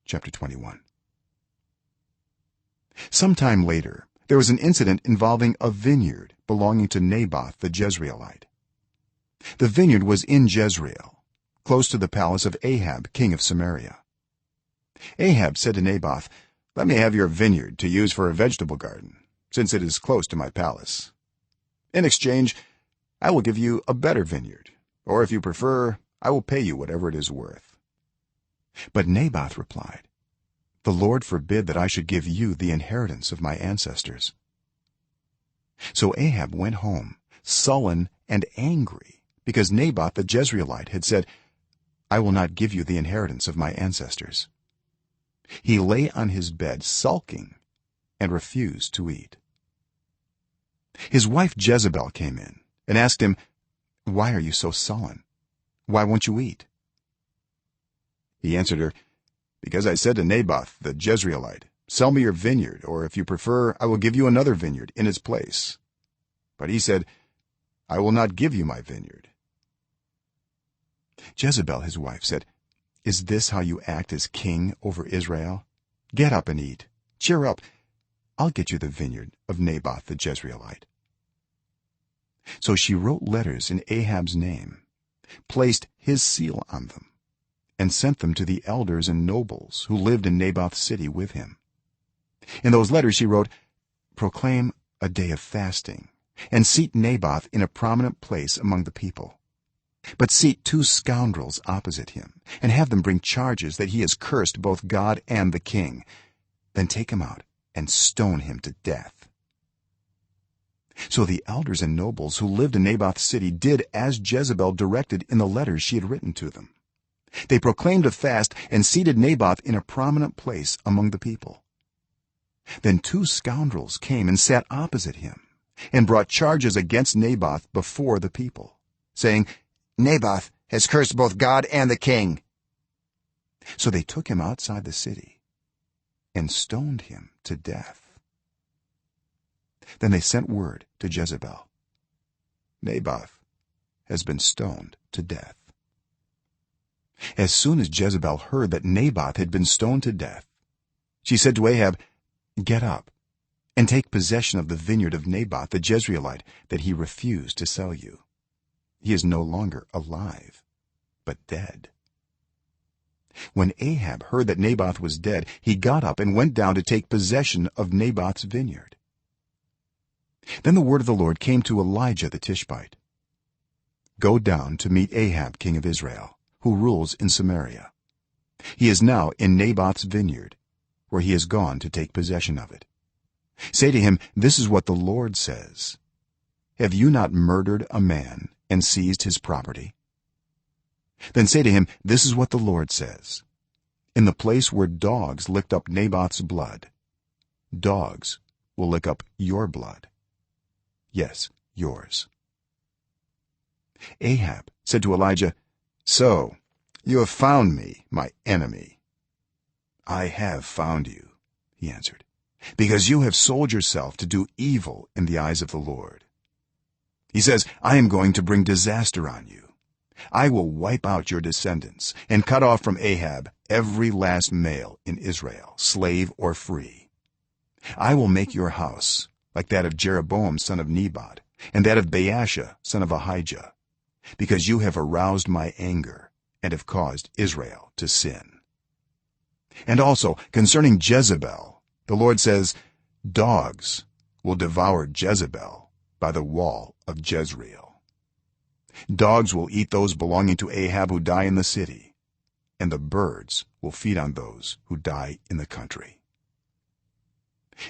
chapter 21. Sometime later there was an incident involving a vineyard belonging to Naboth the Jezreelite. The vineyard was in Jezreel, close to the palace of Ahab, king of Samaria. Ahab said to Naboth, "Let me have your vineyard to use for a vegetable garden, since it is close to my palace. In exchange, I will give you a better vineyard, or if you prefer, I will pay you whatever it is worth." But Naboth replied, "The Lord forbid that I should give you the inheritance of my ancestors." So Ahab went home, sullen and angry, because Naboth the Jezreelite had said, "I will not give you the inheritance of my ancestors." He lay on his bed sulking and refused to eat. His wife Jezebel came in and asked him, "Why are you so sullen? Why won't you eat?" He answered her, "Because I said to Naboth the Jezreelite, 'Sell me your vineyard, or if you prefer, I will give you another vineyard in its place.' But he said, 'I will not give you my vineyard.'" Jezebel his wife said, "Is this how you act as king over Israel? Get up and eat. Cheer up. I'll get you the vineyard of Naboth the Jezreelite." So she wrote letters in Ahab's name, placed his seal on them, and sent them to the elders and nobles who lived in Naboth's city with him. In those letters she wrote, "Proclaim a day of fasting and seat Naboth in a prominent place among the people, but seat 2 scoundrels opposite him and have them bring charges that he has cursed both God and the king. Then take him out and stone him to death." So the elders and nobles who lived in Naboth's city did as Jezebel directed in the letters she had written to them. They proclaimed a fast and seated Naboth in a prominent place among the people. Then 2 scoundrels came and sat opposite him and brought charges against Naboth before the people, saying, "Naboth has cursed both God and the king." So they took him outside the city and stoned him to death. Then they sent word to Jezebel, "Naboth has been stoned to death." As soon as Jezebel heard that Naboth had been stoned to death, she said to Ahab, "Get up and take possession of the vineyard of Naboth the Jezreelite that he refused to sell you. He is no longer alive, but dead." When Ahab heard that Naboth was dead, he got up and went down to take possession of Naboth's vineyard. Then the word of the Lord came to Elijah the Tishbite, "Go down to meet Ahab king of Israel, who rules in Samaria. He is now in Naboth's vineyard, where he has gone to take possession of it. Say to him, 'This is what the Lord says: Have you not murdered a man and seized his property?' Then say to him, 'This is what the Lord says: In the place where dogs licked up Naboth's blood, dogs will lick up your blood. Yes, yours.'" Ahab said to Elijah, "So you have found me, my enemy." "I have found you," he answered, "because you have sold yourself to do evil in the eyes of the Lord. He says, 'I am going to bring disaster on you. I will wipe out your descendants and cut off from Ahab every last male in Israel, slave or free. I will make your house like that of Jeroboam son of Nebat and that of Baasha son of Ahijah, because you have aroused my anger and have caused Israel to sin.' And also concerning Jezebel, the Lord says, 'Dogs will devour Jezebel by the wall of Jezreel. Dogs will eat those belonging to Ahab who die in the city, and the birds will feed on those who die in the country.'"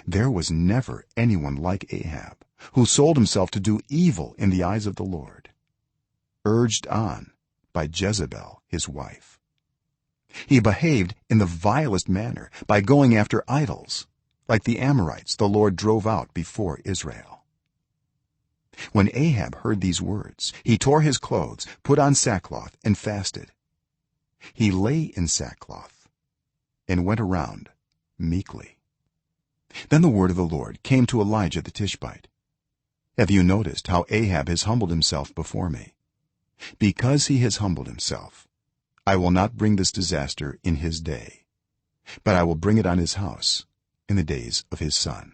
There was never anyone like Ahab, who sold himself to do evil in the eyes of the Lord, urged on by Jezebel his wife. He behaved in the vilest manner by going after idols, like the Amorites the Lord drove out before Israel. When Ahab heard these words, he tore his clothes, put on sackcloth, and fasted. He lay in sackcloth and went around meekly. Then the word of the Lord came to Elijah the Tishbite, "Have you noticed how Ahab has humbled himself before me? Because he has humbled himself, I will not bring this disaster in his day. but I will bring it on his house in the days of his son.